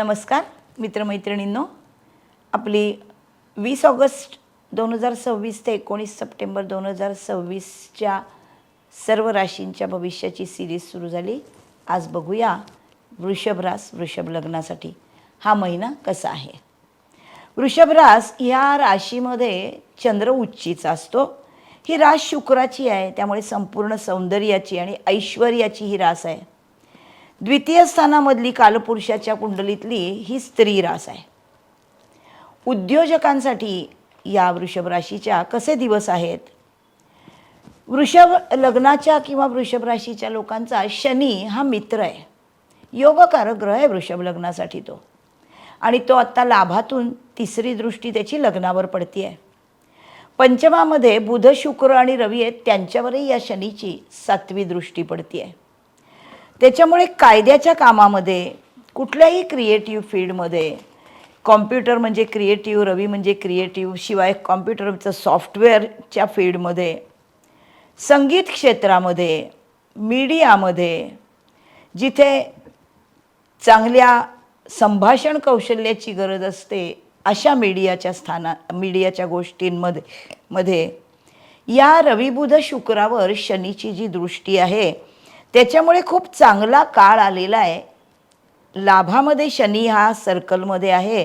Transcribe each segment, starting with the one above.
नमस्कार मित्रमैत्रिणींनो, आपली 20 ऑगस्ट 2026 ते 19 सप्टेंबर 2026च्या सर्व राशींच्या भविष्याची सिरीज सुरू झाली। आज बघूया वृषभ रास वृषभ लग्नासाठी हा महिना कसा आहे। वृषभ रास या राशीमध्ये चंद्र उच्चीचा असतो। ही रास शुक्राची आहे, त्यामुळे संपूर्ण सौंदर्याची आणि ऐश्वर्याची ही रास आहे। द्वितीय स्थानामधली कालपुरुषाच्या कुंडलीतली ही स्त्री रास आहे। उद्योजकांसाठी या वृषभ राशीच्या कसे दिवस आहेत। वृषभ लग्नाच्या किंवा वृषभ राशीच्या लोकांचा शनी हा मित्र आहे, योगकारक ग्रह आहे वृषभ लग्नासाठी तो, आणि तो आत्ता लाभातून तिसरी दृष्टी त्याची लग्नावर पडती आहे। पंचमामध्ये बुध शुक्र आणि रवी आहेत, त्यांच्यावरही या शनीची 7वी दृष्टी पडती आहे। त्याच्यामुळे कायद्याच्या कामामध्ये, कुठल्याही क्रिएटिव्ह फील्डमध्ये, कॉम्प्युटर म्हणजे क्रिएटिव्ह, रवी म्हणजे क्रिएटिव्ह, शिवाय कॉम्प्युटरचं सॉफ्टवेअरच्या फील्डमध्ये, संगीत क्षेत्रामध्ये, मीडियामध्ये, जिथे चांगल्या संभाषण कौशल्याची गरज असते अशा मीडियाच्या गोष्टींमध्ये या रवी बुध शुक्रावर शनीची जी दृष्टी आहे त्याच्यामुळे खूप चांगला काळ आलेला आहे। लाभामध्ये शनी हा सर्कलमध्ये आहे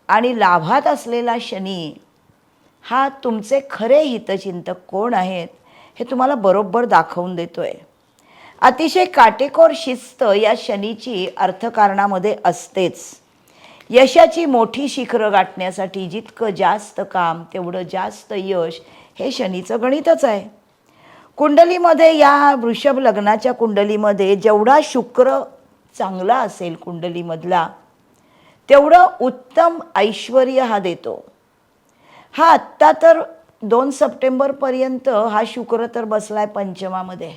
आणि लाभात असलेला शनी हा तुमचे खरे हितचिंतक कोण आहेत हे तुम्हाला बरोबर दाखवून देतोय। अतिशय काटेकोर शिस्त या शनीची अर्थकारणामध्ये असतेच। यशाची मोठी शिखरं गाठण्यासाठी जितकं जास्त काम तेवढं जास्त यश हे शनीचं गणितच आहे। कुंडलीमध्ये या वृषभ लग्नाच्या कुंडलीमध्ये जेवढा शुक्र चांगला असेल कुंडलीमधला तेवढं उत्तम ऐश्वर्य हा देतो। हा आत्ता तर 2 सप्टेंबरपर्यंत हा शुक्र तर बसलाय पंचमामध्ये,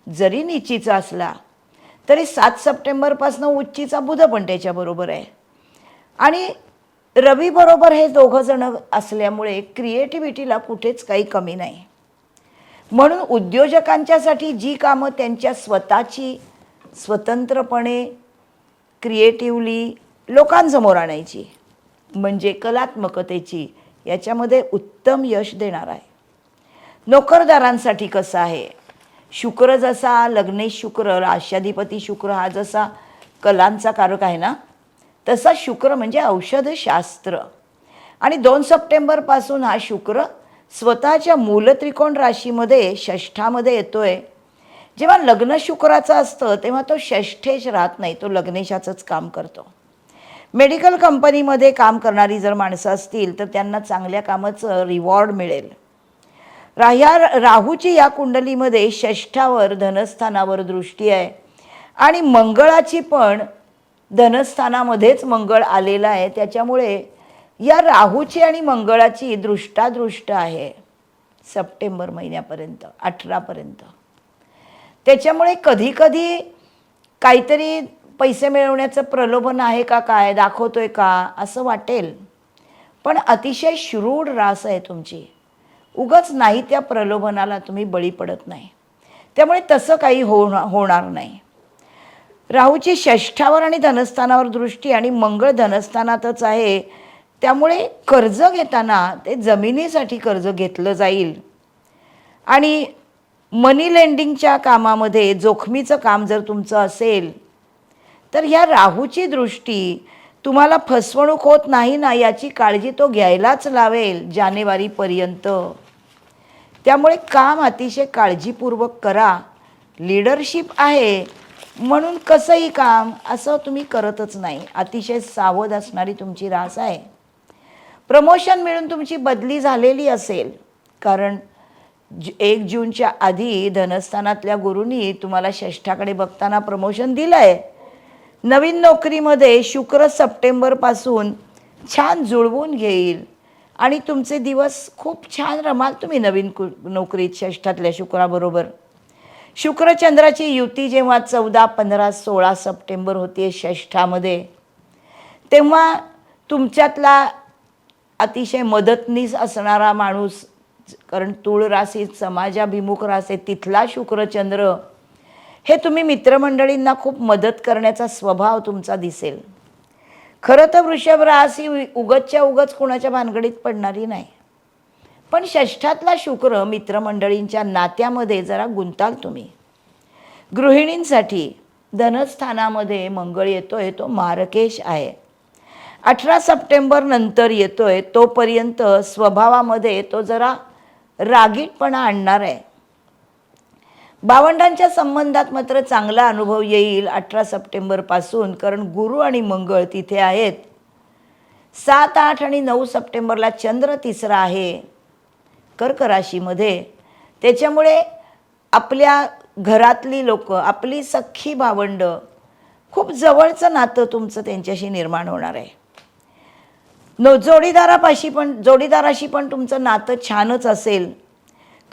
जरी नीचीचा असला तरी 7 सप्टेंबरपासून उच्चीचा बुध पण त्याच्याबरोबर आहे, आणि रवी बरोबर हे दोघं जण असल्यामुळे क्रिएटिव्हिटीला कुठेच काही कमी नाही। म्हणून उद्योजकांच्यासाठी जी कामं त्यांच्या स्वतःची स्वतंत्रपणे क्रिएटिव्हली लोकांसमोर आणायची म्हणजे कलात्मकतेची, याच्यामध्ये उत्तम यश देणार आहे। नोकरदारांसाठी कसं आहे, शुक्र जसा लग्नेश शुक्र, राष्ट्राधिपती शुक्र हा जसा कलांचा कारक आहे ना, तसा शुक्र म्हणजे औषधशास्त्र, आणि 2 सप्टेंबरपासून हा शुक्र स्वतःच्या मूल त्रिकोण राशीमध्ये षष्ठामध्ये येतोय। जेव्हा लग्न शुक्राचं असतं तेव्हा तो षष्ठेश राहत नाही, तो लग्नेशाचंच काम करतो। मेडिकल कंपनीमध्ये काम करणारी जर माणसं असतील तर त्यांना चांगल्या कामाचं रिवॉर्ड मिळेल। राहूची या कुंडलीमध्ये षष्ठावर धनस्थानावर दृष्टी आहे, आणि मंगळाची पण धनस्थानामध्येच मंगळ आलेला आहे। त्याच्यामुळे या राहूची आणि मंगळाची दृष्टादृष्ट आहे सप्टेंबर महिन्यापर्यंत 18 पर्यंत। त्याच्यामुळे कधी कधी काहीतरी पैसे मिळवण्याचं प्रलोभन आहे का, काय दाखवतोय का असं वाटेल, पण अतिशय श्रूढ रास आहे तुमची, उगाच नाही त्या प्रलोभनाला तुम्ही बळी पडत नाही, त्यामुळे तसं काही होणार नाही। राहूची षष्ठावर आणि धनस्थानावर दृष्टी, आणि मंगळ धनस्थानातच आहे, त्यामुळे कर्ज घेताना ते जमिनीसाठी कर्ज घेतलं जाईल, आणि मनी लेंडिंगच्या कामामध्ये जोखमीचं काम जर तुमचं असेल तर ह्या राहूची दृष्टी तुम्हाला फसवणूक होत नाही ना याची काळजी तो घ्यायलाच लावेल जानेवारीपर्यंत। त्यामुळे काम अतिशय काळजीपूर्वक करा। लीडरशिप आहे म्हणून कसंही काम असं तुम्ही करतच नाही, अतिशय सावध असणारी तुमची रास आहे। प्रमोशन मिळून तुमची बदली झालेली असेल, कारण 1 जूनच्या आधी धनस्थानातल्या गुरूंनी तुम्हाला षष्ठाकडे बघताना प्रमोशन दिलं आहे। नवीन नोकरीमध्ये शुक्र सप्टेंबरपासून छान जुळवून घेईल आणि तुमचे दिवस खूप छान रमाल तुम्ही नवीन नोकरीत षष्ठातल्या शुक्राबरोबर। शुक्रचंद्राची युती जेव्हा 14, 15, 16 सप्टेंबर होते षष्ठामध्ये, तेव्हा तुमच्यातला अतिशय मदतनीस असणारा माणूस, कारण तूळ राशीत समाजाभिमुख रास आहे, तिथला शुक्रचंद्र हे तुम्ही मित्रमंडळींना खूप मदत करण्याचा स्वभाव तुमचा दिसेल। खरं तर वृषभ रास ही उगतच्या उगच कुणाच्या भानगडीत पडणारी नाही, पण षष्ठातला शुक्र मित्रमंडळींच्या नात्यामध्ये जरा गुंताल तुम्ही. गृहिणींसाठी धनस्थानामध्ये मंगळ येतोय, तो मारकेश आहे. 18 सप्टेंबर नंतर येतोय, तोपर्यंत स्वभावामध्ये तो जरा रागीटपणा आणणार आहे. भावंडांच्या संबंधात मात्र चांगला अनुभव येईल 18 सप्टेंबरपासून, कारण गुरु आणि मंगळ तिथे आहेत. 7, 8 आणि 9 सप्टेंबरला चंद्र तिसरा आहे कर्क राशीमध्ये. त्याच्यामुळे आपल्या घरातली लोक, आपली सख्खी भावंड, खूप जवळचं नातं तुमचं त्यांच्याशी निर्माण होणार आहे. जोडीदाराशी पण तुमचं नातं छानच असेल.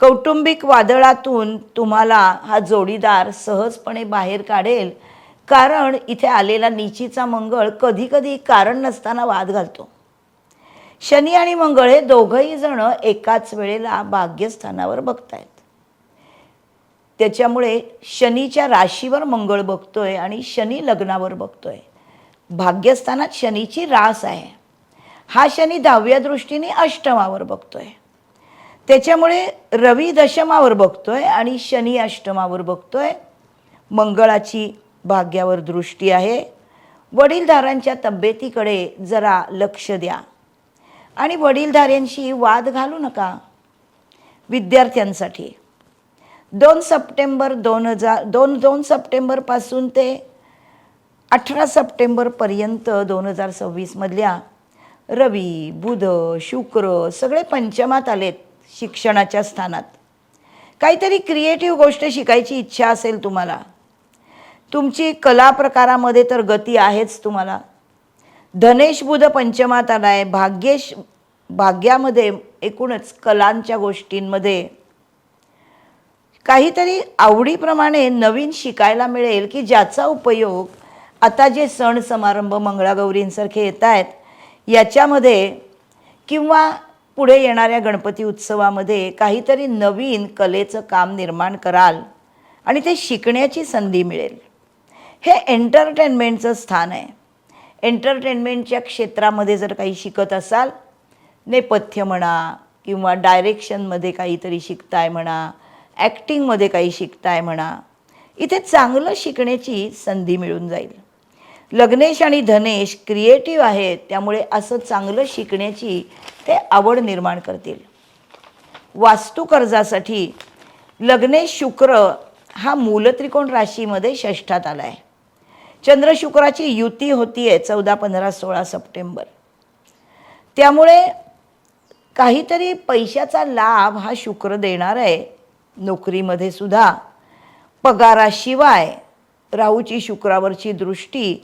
कौटुंबिक वादळातून तुम्हाला हा जोडीदार सहजपणे बाहेर काढेल, कारण इथे आलेला नीचीचा मंगळ कधी कधी कारण नसताना वाद घालतो. शनी आणि मंगळ हे दोघंही जण एकाच वेळेला भाग्यस्थानावर बघतायत. त्याच्यामुळे शनीच्या राशीवर मंगळ बघतोय आणि शनी लग्नावर बघतोय. भाग्यस्थानात शनीची रास आहे. हा शनी 10व्या दृष्टीने अष्टमावर बघतोय. त्याच्यामुळे रवी दशमावर बघतोय आणि शनी अष्टमावर बघतोय. मंगळाची भाग्यावर दृष्टी आहे. वडीलधाऱ्यांच्या तब्येतीकडे जरा लक्ष द्या आणि वडीलधाऱ्यांशी वाद घालू नका. विद्यार्थ्यांसाठी 2 सप्टेंबरपासून ते 18 सप्टेंबरपर्यंत 2026 मधल्या रवी, बुध, शुक्र सगळे पंचमात आलेत शिक्षणाच्या स्थानात. काहीतरी क्रिएटिव्ह गोष्ट शिकायची इच्छा असेल तुम्हाला, तुमची कला प्रकारामध्ये तर गती आहेच तुम्हाला. धनेश बुध पंचमात आलाय. भाग्यामध्ये एकूणच कलांच्या गोष्टींमध्ये काहीतरी आवडीप्रमाणे नवीन शिकायला मिळेल, की ज्याचा उपयोग आता जे सण समारंभ मंगळागौरींसारखे येत आहेत याच्यामध्ये किंवा पुढे येणाऱ्या गणपती उत्सवामध्ये काहीतरी नवीन कलेचं काम निर्माण कराल आणि ते शिकण्याची संधी मिळेल. हे एंटरटेनमेंटचं स्थान आहे. एंटरटेनमेंटच्या क्षेत्रामध्ये जर काही शिकत असाल, नेपथ्य म्हणा किंवा डायरेक्शनमध्ये काहीतरी शिकताय म्हणा, ॲक्टिंगमध्ये काही शिकताय म्हणा, इथे चांगलं शिकण्याची संधी मिळून जाईल. लग्नेश आणि धनेश क्रिएटिव्ह आहेत, त्यामुळे असं चांगलं शिकण्याची ते आवड निर्माण करतील. वास्तू कर्जासाठी लग्नेश शुक्र हा मूलत्रिकोण राशीमध्ये षष्ठात आला आहे. चंद्र शुक्राची युती होतीये 14, 15, 16 सप्टेंबर. त्यामुळे काहीतरी पैशाचा लाभ हा शुक्र देणार आहे. नोकरीमध्ये सुद्धा पगाराशिवाय राहूची शुक्रावरची दृष्टी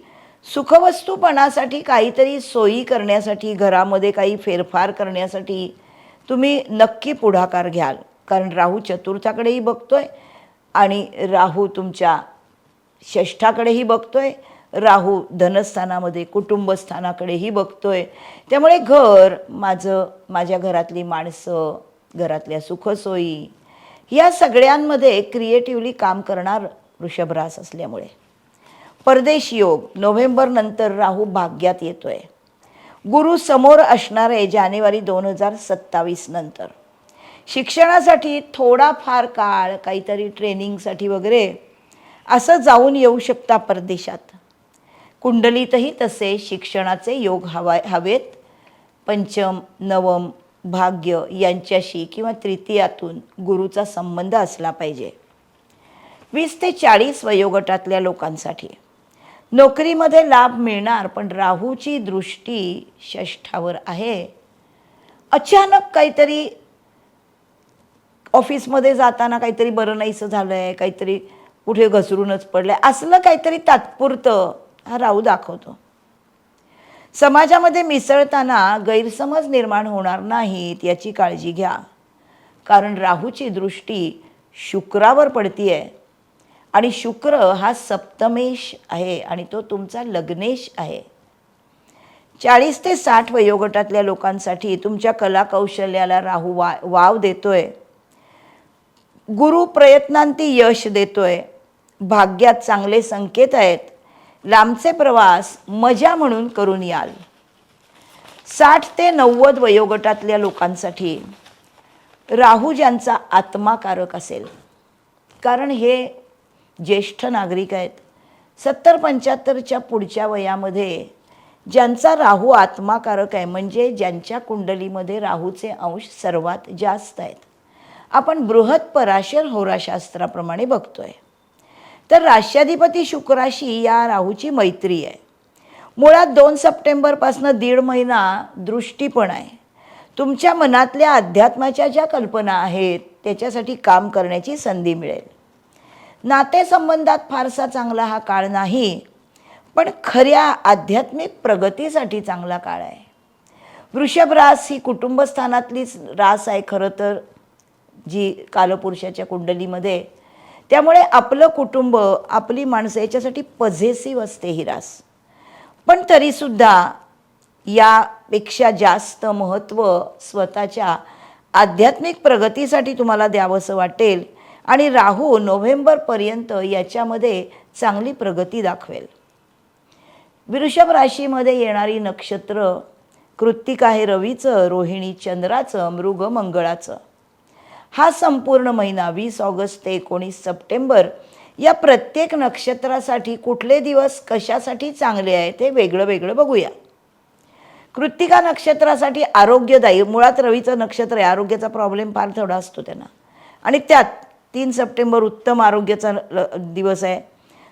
सुखवस्तूपणासाठी, काहीतरी सोयी करण्यासाठी, घरामध्ये काही फेरफार करण्यासाठी तुम्ही नक्की पुढाकार घ्याल. कारण राहू चतुर्थाकडेही बघतोय आणि राहू तुमच्या षष्ठाकडेही बघतोय. राहू धनस्थानामध्ये कुटुंबस्थानाकडेही बघतोय. त्यामुळे माझ्या घरातली माणसं, घरातल्या सुखसोयी या सगळ्यांमध्ये क्रिएटिव्हली काम करणार वृषभ रास असल्यामुळे. परदेश योग नोव्हेंबर नंतर राहू भाग्यात येतोय. गुरु समोर असणार आहे जानेवारी 2027 नंतर. शिक्षणासाठी थोडाफार काळ काहीतरी ट्रेनिंगसाठी वगैरे असं जाऊन येऊ शकता परदेशात. कुंडलीतही तसे शिक्षणाचे योग हवेत. पंचम, नवम, भाग्य यांच्याशी किंवा तृतीयातून गुरुचा संबंध असला पाहिजे. 20 ते 40 वयोगटातल्या लोकांसाठी नोकरीमध्ये लाभ मिळणार, पण राहूची दृष्टी षष्ठावर आहे. अचानक काहीतरी ऑफिसमध्ये जाताना काहीतरी बरं नाहीसं झालं आहे, काहीतरी कुठे घसरूनच पडलं आहे, असलं काहीतरी तात्पुरतं हा राहू दाखवतो. समाजामध्ये मिसळताना गैरसमज निर्माण होणार नाहीत याची काळजी घ्या, कारण राहूची दृष्टी शुक्रावर पडतीये आणि शुक्र हा सप्तमेश आहे आणि तो तुमचा लग्नेश आहे. 40 ते 60 वयोगटातल्या लोकांसाठी तुमच्या कला कौशल्याला राहू वाव देतोय. गुरु प्रयत्नांती यश देतोय. भाग्यात चांगले संकेत आहेत. लांबचे प्रवास मजा म्हणून करून याल. 60 ते 90 वयोगटातल्या लोकांसाठी राहू ज्यांचा आत्माकारक असेल, कारण हे ज्येष्ठ नागरिक आहेत, 70-75च्या पुढच्या वयामध्ये ज्यांचा राहू आत्माकारक आहे, म्हणजे ज्यांच्या कुंडलीमध्ये राहूचे अंश सर्वात जास्त आहेत. आपण बृहत्पराशर होराशास्त्राप्रमाणे बघतोय तर राष्ट्राधिपती शुक्राशी या राहूची मैत्री आहे. मुळात 2 सप्टेंबरपासून 1.5 महिना दृष्टी पण आहे. तुमच्या मनातल्या अध्यात्माच्या ज्या कल्पना आहेत त्याच्यासाठी काम करण्याची संधी मिळेल. नातेसंबंधात फारसा चांगला हा काळ नाही, पण खऱ्या आध्यात्मिक प्रगतीसाठी चांगला काळ आहे. वृषभ रास ही कुटुंबस्थानातलीच रास आहे खरं तर, जी कालपुरुषाच्या कुंडलीमध्ये. त्यामुळे आपलं कुटुंब, आपली माणसं याच्यासाठी पॉझिटिव्ह असते ही रास. पण तरीसुद्धा यापेक्षा जास्त महत्त्व स्वतःच्या आध्यात्मिक प्रगतीसाठी तुम्हाला द्यावंसं वाटेल आणि राहू नोव्हेंबरपर्यंत याच्यामध्ये चांगली प्रगती दाखवेल. वृषभ राशीमध्ये येणारी नक्षत्र कृत्तिक आहे रवीचं, रोहिणी चंद्राचं, मृग मंगळाचं. हा संपूर्ण महिना 20 ऑगस्ट ते 19 सप्टेंबर या प्रत्येक नक्षत्रासाठी कुठले दिवस कशासाठी चांगले आहे ते वेगळं वेगळं बघूया. कृत्तिका नक्षत्रासाठी आरोग्यदायी, मुळात रवीचं नक्षत्र आहे, आरोग्याचा प्रॉब्लेम फार थोडा असतो त्यांना, आणि त्यात 3 सप्टेंबर उत्तम आरोग्याचा दिवस आहे.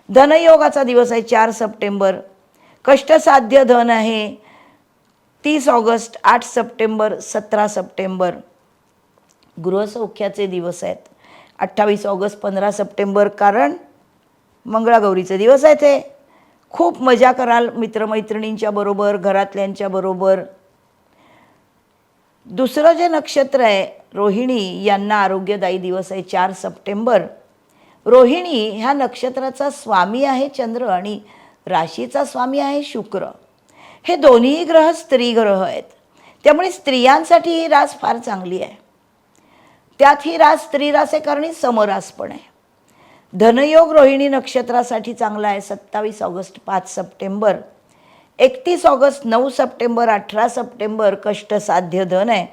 धनयोगाचा दिवस आहे 4 सप्टेंबर. कष्टसाध्य धन आहे 30 ऑगस्ट, 8 सप्टेंबर, 17 सप्टेंबर. गृहसौख्याचे दिवस आहेत 28 ऑगस्ट, 15 सप्टेंबर, कारण मंगळागौरीचे दिवस आहे ते. खूप मजा कराल मित्रमैत्रिणींच्या बरोबर, घरातल्यांच्या बरोबर. दुसरं जे नक्षत्र आहे रोहिणी, यांना आरोग्यदायी दिवस आहे 4 सप्टेंबर. रोहिणी ह्या नक्षत्राचा स्वामी आहे चंद्र आणि राशीचा स्वामी आहे शुक्र. हे दोन्ही ग्रह स्त्री ग्रह आहेत, त्यामुळे स्त्रियांसाठी ही रास फार चांगली आहे. त्यात ही रास स्त्री रास आहे कारण ही समरास पण आहे. धनयोग रोहिणी नक्षत्रासाठी चांगला आहे 27 August, 5 September, 31 August, 9 September, 18 September. कष्टसाध्य धन आहे.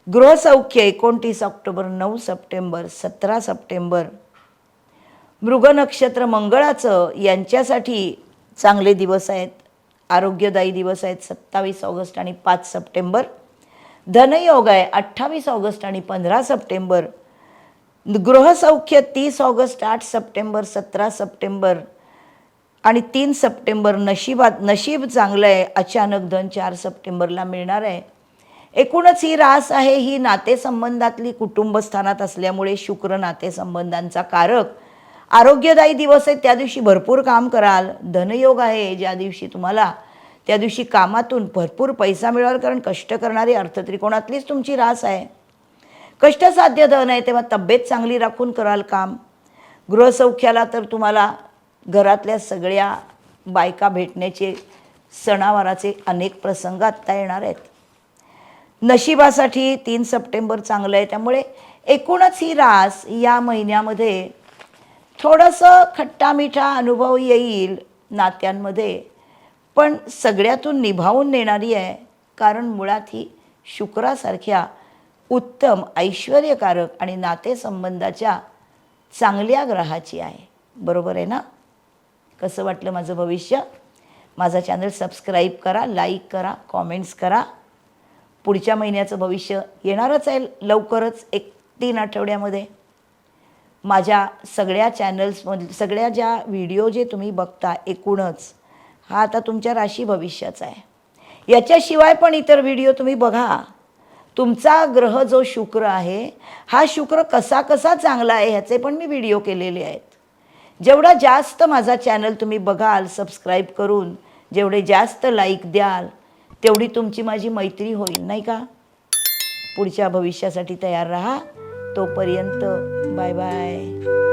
गृहसौख्य 29 ऑक्टोबर, 9 सप्टेंबर, 17 सप्टेंबर. मृग नक्षत्र मंगळाचं यांच्यासाठी चांगले दिवस आहेत, आरोग्यदायी दिवस आहेत 27 ऑगस्ट आणि 5 सप्टेंबर. धनयोग आहे 28 ऑगस्ट आणि 15 सप्टेंबर. गृहसौख्य 30 ऑगस्ट, 8 सप्टेंबर, 17 सप्टेंबर आणि 3 सप्टेंबर. नशीब चांगलं आहे, अचानक धन 4 सप्टेंबरला मिळणार आहे. एकूणच ही रास आहे ही नातेसंबंधातली कुटुंबस्थानात असल्यामुळे शुक्र नातेसंबंधांचा कारक. आरोग्यदायी दिवस आहे, त्या दिवशी भरपूर काम कराल. धनयोग आहे ज्या दिवशी तुम्हाला त्या दिवशी कामातून भरपूर पैसा मिळेल, कारण कष्ट करणारी अर्थत्रिकोणातलीच तुमची रास आहे. कष्टसाध्य धन आहे तेव्हा तब्येत चांगली राखून कराल काम. गृहसौख्याला तर तुम्हाला घरातल्या सगळ्या बायका भेटण्याचे, सणावाराचे अनेक प्रसंग आत्ता येणार आहेत. नशिबासाठी 3 सप्टेंबर चांगलं आहे. त्यामुळे एकूणच ही रास या महिन्यामध्ये थोडंसं खट्टा मिठा अनुभव येईल नात्यांमध्ये, पण सगळ्यातून निभावून नेणारी आहे, कारण मुळात ही शुक्रासारख्या उत्तम ऐश्वर्यकारक आणि नातेसंबंधाच्या चांगल्या ग्रहाची आहे. बरोबर आहे ना? कसं वाटलं माझं भविष्य? माझा चॅनल सबस्क्राईब करा, लाईक करा, कॉमेंट्स करा. पुढच्या महिन्याचं भविष्य येणारच आहे लवकरच, 1-3 आठवड्यामध्ये. माझ्या सगळ्या चॅनल्समध्ये सगळ्या ज्या व्हिडिओ जे तुम्ही बघता एकूणच हा आता तुमच्या राशी भविष्याचा आहे. याच्याशिवाय पण इतर व्हिडिओ तुम्ही बघा. तुमचा ग्रह जो शुक्र आहे हा शुक्र कसा कसा चांगला आहे ह्याचे पण मी व्हिडिओ केलेले आहेत. जेवढा जास्त माझा चॅनल तुम्ही बघाल सबस्क्राईब करून, जेवढे जास्त लाईक द्याल तेवढी तुमची माझी मैत्री होईल, नाही का? पुढच्या भविष्यासाठी तयार राहा. तोपर्यंत बाय बाय.